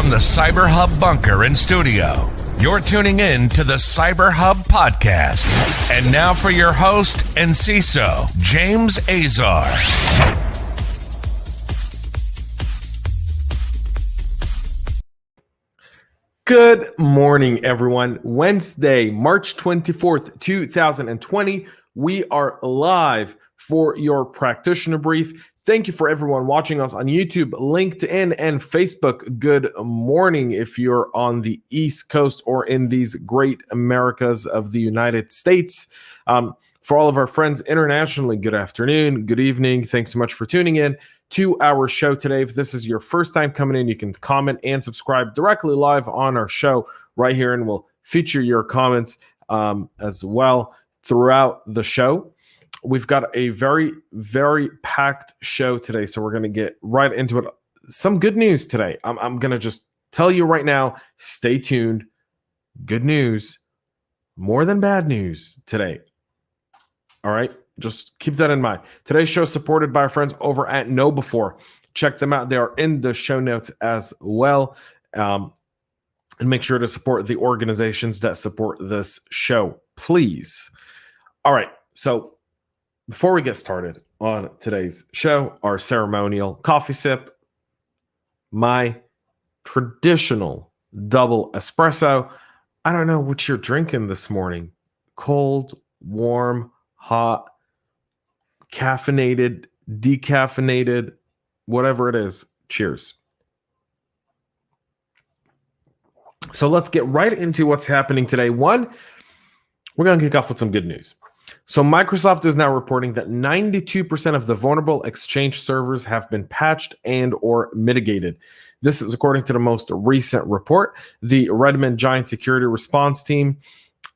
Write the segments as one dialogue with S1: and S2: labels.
S1: from the CyberHub bunker and studio. You're tuning in to the CyberHub podcast. And now for your host and CISO, James Azar.
S2: Good morning, everyone. Wednesday, March 24th, 2020. We are live for your Practitioner Brief. Thank you for everyone watching us on YouTube, LinkedIn, and Facebook. Good morning if you're on the East Coast or in these great Americas of the United States. For all of our friends internationally, good afternoon, good evening. Thanks so much for tuning in to our show today. If this is your first time coming in, you can comment and subscribe directly live on our show right here, and we'll feature your comments as well throughout the show. We've got a very, very packed show today, so we're going to get right into it. Some good news today. I'm going to just tell you right now, stay tuned. Good news, more than bad news today. All right, just keep that in mind. Today's show is supported by our friends over at KnowBe4. Check them out. They are in the show notes as well. And make sure to support the organizations that support this show, please. All right, so before we get started on today's show, our ceremonial coffee sip, my traditional double espresso. I don't know what you're drinking this morning. Cold, warm, hot, caffeinated, decaffeinated, whatever it is. Cheers. So let's get right into what's happening today. One, we're going to kick off with some good news. So Microsoft is now reporting that 92% of the vulnerable Exchange servers have been patched and or mitigated. This is according to the most recent report. The Redmond Giant Security Response Team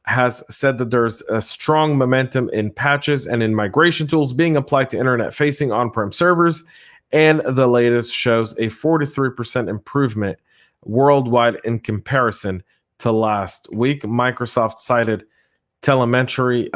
S2: has said that there's a strong momentum in patches and in migration tools being applied to internet-facing on-prem servers, and the latest shows a 43% improvement worldwide in comparison to last week. Microsoft cited telemetry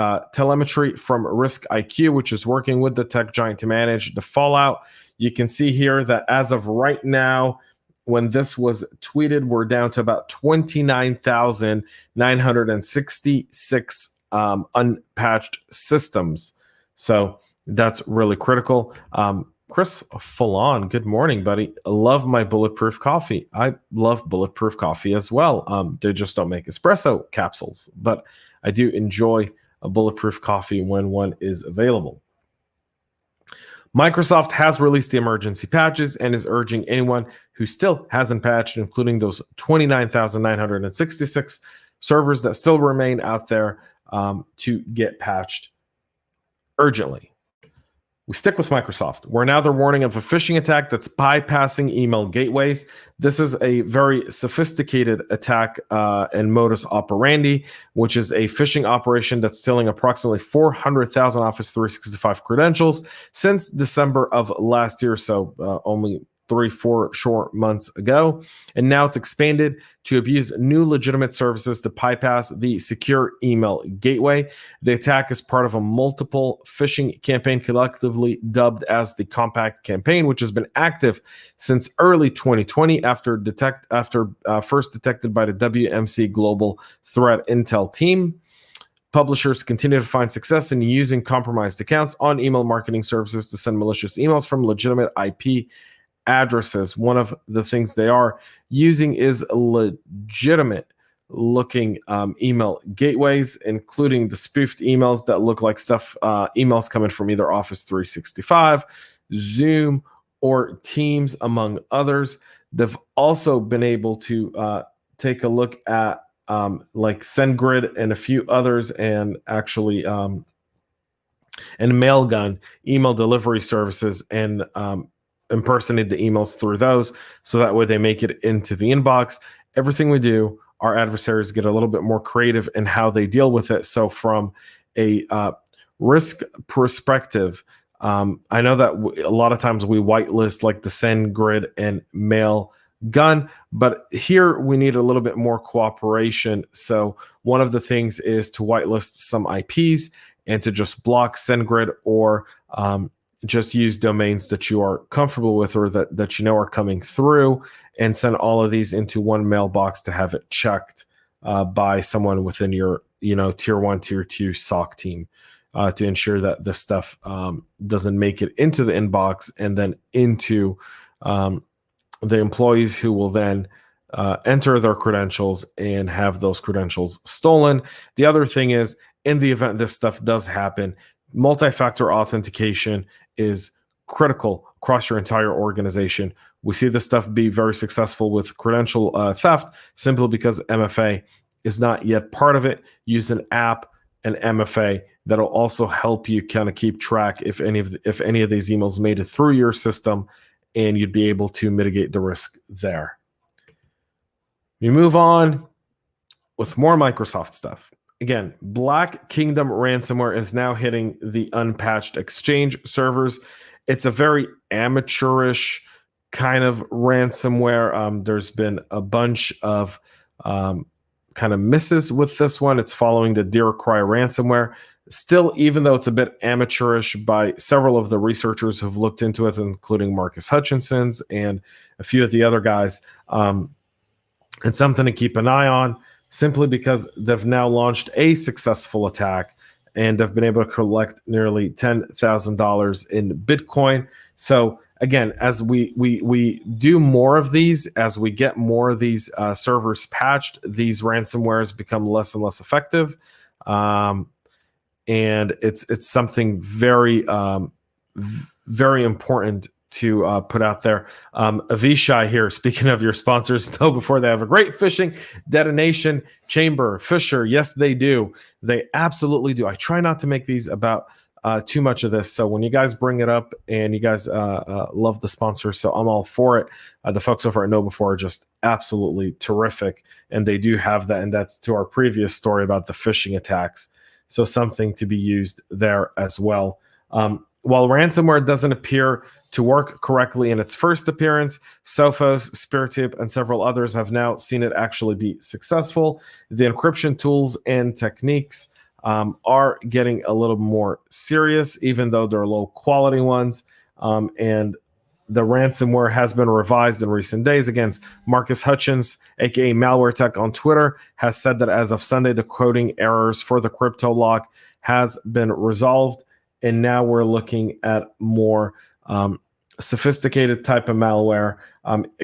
S2: from Risk IQ, which is working with the tech giant to manage the fallout. You can see here that as of right now, when this was tweeted, we're down to about 29,966 unpatched systems. So that's really critical. Chris Fullon, good morning, buddy. I love my Bulletproof coffee. I love Bulletproof coffee as well. They just don't make espresso capsules, but I do enjoy a Bulletproof coffee when one is available. Microsoft has released the emergency patches and is urging anyone who still hasn't patched, including those 29,966 servers that still remain out there, to get patched urgently. We stick with Microsoft, where now they're warning of a phishing attack that's bypassing email gateways. This is a very sophisticated attack and modus operandi, which is a phishing operation that's stealing approximately 400,000 Office 365 credentials since December of last year, so only 3-4 short months ago. And now it's expanded to abuse new legitimate services to bypass the secure email gateway. The attack is part of a multiple phishing campaign collectively dubbed as the Compact campaign, which has been active since early 2020 after first detected by the WMC Global Threat Intel team. Publishers continue to find success in using compromised accounts on email marketing services to send malicious emails from legitimate IP addresses. One of the things they are using is legitimate looking email gateways, including the spoofed emails that look like emails coming from either Office 365, Zoom, or Teams, among others. They've also been able to take a look at like SendGrid and a few others, and actually and Mailgun email delivery services, and impersonate the emails through those, so that way they make it into the inbox. Everything we do, our adversaries get a little bit more creative in how they deal with it. So from a risk perspective, I know that a lot of times we whitelist like the SendGrid and Mailgun, but here we need a little bit more cooperation. So one of the things is to whitelist some IPs and to just block SendGrid or just use domains that you are comfortable with or that you know are coming through, and send all of these into one mailbox to have it checked by someone within your tier 1, tier 2 SOC team to ensure that this stuff doesn't make it into the inbox and then into the employees, who will then enter their credentials and have those credentials stolen. The other thing is, in the event this stuff does happen, multi-factor authentication is critical across your entire organization. We see this stuff be very successful with credential theft simply because MFA is not yet part of it. Use an app and MFA that'll also help you kind of keep track if any of these emails made it through your system, and you'd be able to mitigate the risk there. We move on with more Microsoft stuff. Again, Black Kingdom ransomware is now hitting the Unpatched Exchange servers. It's a very amateurish kind of ransomware. There's been a bunch of kind of misses with this one. It's following the Deer Cry ransomware. Still, even though it's a bit amateurish by several of the researchers who've looked into it, including Marcus Hutchinson's and a few of the other guys, it's something to keep an eye on, simply because they've now launched a successful attack and they've been able to collect nearly $10,000 in Bitcoin. So again, as we do more of these, as we get more of these servers patched, these ransomwares become less and less effective. And it's something very, very important to put out there. Avishai here, speaking of your sponsors, know before they have a great phishing detonation chamber. Fisher, yes, they do. They absolutely do. I try not to make these about too much of this. So when you guys bring it up, and you guys love the sponsor, so I'm all for it. The folks over at Know Before are just absolutely terrific, and they do have that. And that's to our previous story about the phishing attacks. So something to be used there as well. While ransomware doesn't appear to work correctly in its first appearance, Sophos, SpearTip, and several others have now seen it actually be successful. The encryption tools and techniques are getting a little more serious, even though they're low quality ones. And the ransomware has been revised in recent days. Again, Marcus Hutchins, aka Malware Tech on Twitter, has said that as of Sunday, the coding errors for the crypto lock has been resolved. And now we're looking at more sophisticated type of malware.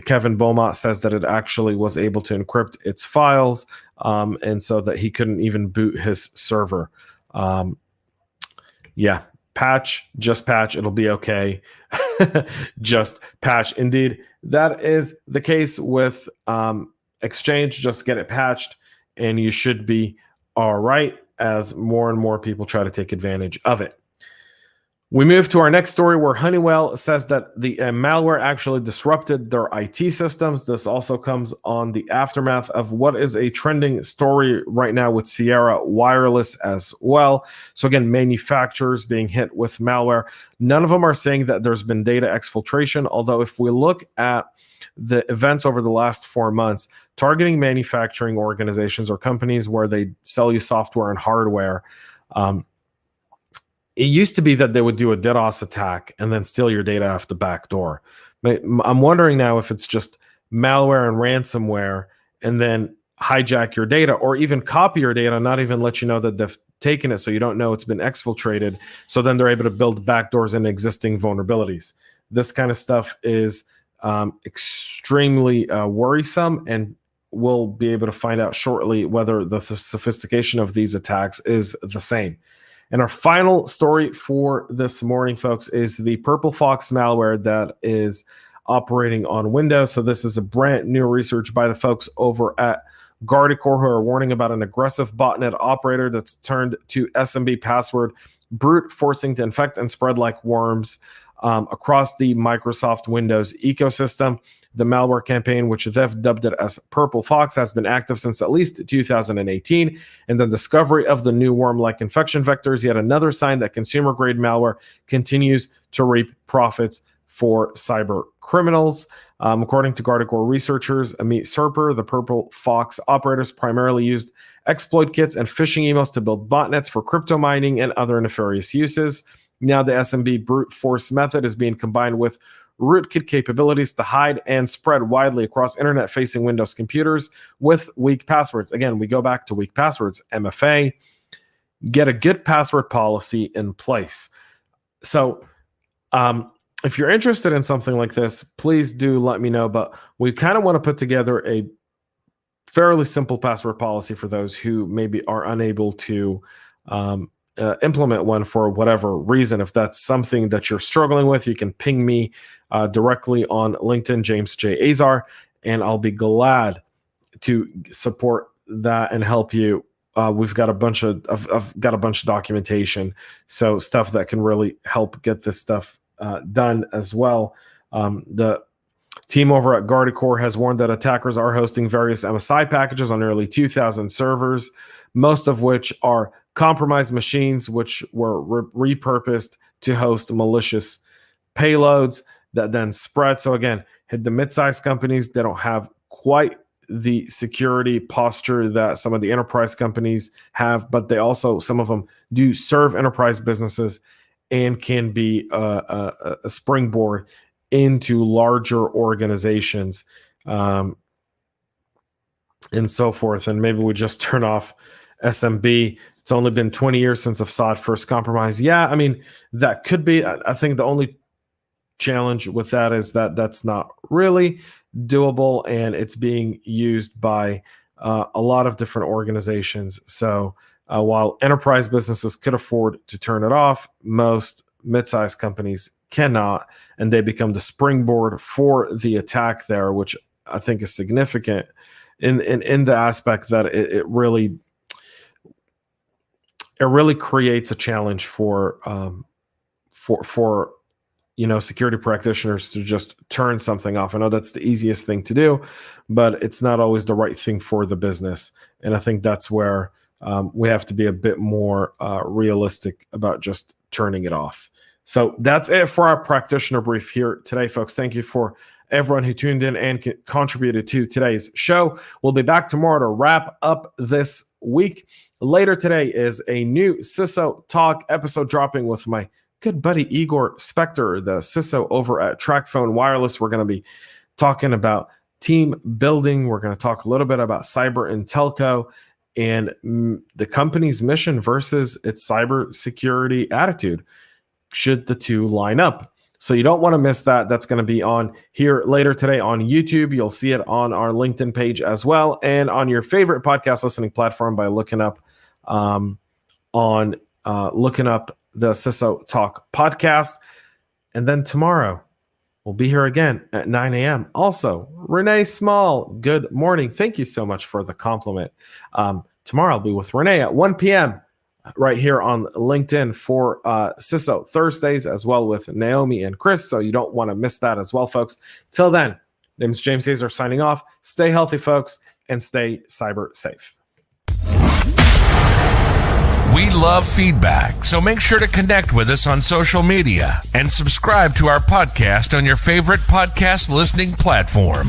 S2: Kevin Beaumont says that it actually was able to encrypt its files, and so that he couldn't even boot his server. Patch, just patch, it'll be okay. Just patch. Indeed, that is the case with Exchange. Just get it patched, and you should be all right, as more and more people try to take advantage of it. We move to our next story, where Honeywell says that the malware actually disrupted their IT systems. This also comes on the aftermath of what is a trending story right now with Sierra Wireless as well. So again, manufacturers being hit with malware. None of them are saying that there's been data exfiltration, although if we look at the events over the last 4 months, targeting manufacturing organizations or companies where they sell you software and hardware, it used to be that they would do a DDoS attack and then steal your data off the back door. I'm wondering now if it's just malware and ransomware and then hijack your data, or even copy your data and not even let you know that they've taken it, so you don't know it's been exfiltrated. So then they're able to build backdoors and existing vulnerabilities. This kind of stuff is extremely worrisome, and we'll be able to find out shortly whether the sophistication of these attacks is the same. And our final story for this morning, folks, is the Purple Fox malware that is operating on Windows. So this is a brand new research by the folks over at Guardicore, who are warning about an aggressive botnet operator that's turned to SMB password brute forcing to infect and spread like worms across the Microsoft Windows ecosystem. The malware campaign, which they've dubbed it as Purple Fox, has been active since at least 2018. And the discovery of the new worm-like infection vectors, yet another sign that consumer-grade malware continues to reap profits for cyber criminals. According to Guardicore researchers Amit Serper, the Purple Fox operators primarily used exploit kits and phishing emails to build botnets for crypto mining and other nefarious uses. Now the SMB brute force method is being combined with rootkit capabilities to hide and spread widely across internet-facing Windows computers with weak passwords. Again, we go back to weak passwords, MFA. Get a good password policy in place. So if you're interested in something like this, please do let me know. But we kind of want to put together a fairly simple password policy for those who maybe are unable to implement one for whatever reason. If that's something that you're struggling with, you can ping me directly on LinkedIn, James J. Azar, and I'll be glad to support that and help you. We've got a bunch of I've got a bunch of documentation, so stuff that can really help get this stuff done as well. The team over at Guardicore has warned that attackers are hosting various MSI packages on nearly 2,000 servers, most of which are compromised machines, which were repurposed to host malicious payloads that then spread. So again, hit the mid-sized companies. They don't have quite the security posture that some of the enterprise companies have, but they also, some of them do serve enterprise businesses and can be a springboard into larger organizations and so forth. And maybe we just turn off SMB. It's only been 20 years since Assad first compromised. Yeah, I mean, that could be. I think the only challenge with that is that that's not really doable, and it's being used by a lot of different organizations. So while enterprise businesses could afford to turn it off, most mid-sized companies cannot, and they become the springboard for the attack there, which I think is significant in the aspect that it really creates a challenge for security practitioners to just turn something off. I know that's the easiest thing to do, but it's not always the right thing for the business. And I think that's where we have to be a bit more realistic about just turning it off. So that's it for our practitioner brief here today, folks. Thank you for everyone who tuned in and contributed to today's show. We'll be back tomorrow to wrap up this week. Later today is a new CISO Talk episode dropping with my good buddy Igor Spector, the CISO over at TrackPhone Wireless. We're going to be talking about team building. We're going to talk a little bit about cyber and telco and the company's mission versus its cybersecurity attitude. Should the two line up? So you don't want to miss that. That's going to be on here later today on YouTube. You'll see it on our LinkedIn page as well, and on your favorite podcast listening platform by looking up the CISO Talk podcast. And then tomorrow we'll be here again at 9 a.m. Also, Renee Small, good morning. Thank you so much for the compliment. Tomorrow I'll be with Renee at 1 p.m. right here on LinkedIn for CISO Thursdays, as well with Naomi and Chris. So you don't want to miss that as well, folks. Till then, name's James Azar signing off. Stay healthy, folks, and stay cyber safe.
S1: We love feedback, so make sure to connect with us on social media and subscribe to our podcast on your favorite podcast listening platform.